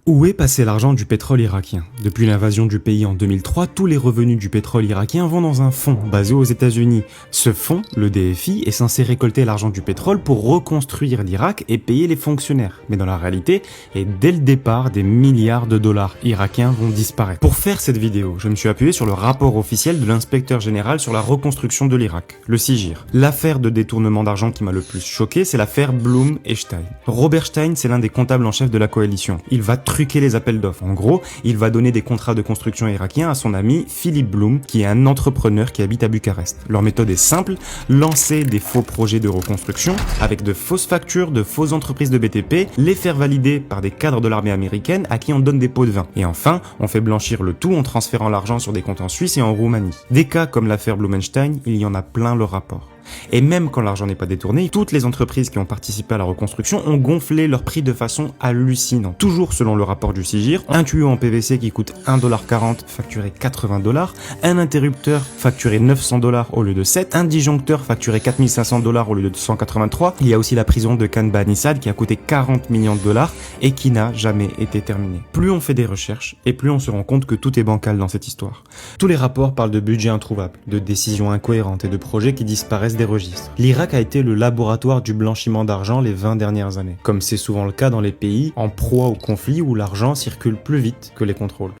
Où est passé l'argent du pétrole irakien? Depuis l'invasion du pays en 2003, tous les revenus du pétrole irakien vont dans un fonds basé aux États-Unis. Ce fonds, le DFI, est censé récolter l'argent du pétrole pour reconstruire l'Irak et payer les fonctionnaires. Mais dans la réalité, et dès le départ, des milliards de dollars irakiens vont disparaître. Pour faire cette vidéo, je me suis appuyé sur le rapport officiel de l'inspecteur général sur la reconstruction de l'Irak, le CIGIR. L'affaire de détournement d'argent qui m'a le plus choqué, c'est l'affaire Bloom et Stein. Robert Stein, c'est l'un des comptables en chef de la coalition. Il va truquer les appels d'offres. En gros, il va donner des contrats de construction irakiens à son ami Philip Bloom, qui est un entrepreneur qui habite à Bucarest. Leur méthode est simple, lancer des faux projets de reconstruction avec de fausses factures, de fausses entreprises de BTP, les faire valider par des cadres de l'armée américaine à qui on donne des pots de vin. Et enfin, on fait blanchir le tout en transférant l'argent sur des comptes en Suisse et en Roumanie. Des cas comme l'affaire Blumenstein, il y en a plein le rapport. Et même quand l'argent n'est pas détourné, toutes les entreprises qui ont participé à la reconstruction ont gonflé leur prix de façon hallucinante. Toujours selon le rapport du CIGIR, un tuyau en PVC qui coûte 1,40$ facturé 80$, un interrupteur facturé 900$ au lieu de 7, un disjoncteur facturé 4500$ au lieu de 183. Il y a aussi la prison de Khan Banissad qui a coûté 40 millions de dollars et qui n'a jamais été terminée. Plus on fait des recherches et plus on se rend compte que tout est bancal dans cette histoire. Tous les rapports parlent de budgets introuvables, de décisions incohérentes et de projets qui disparaissent des registres. L'Irak a été le laboratoire du blanchiment d'argent les 20 dernières années, comme c'est souvent le cas dans les pays en proie au conflit où l'argent circule plus vite que les contrôles.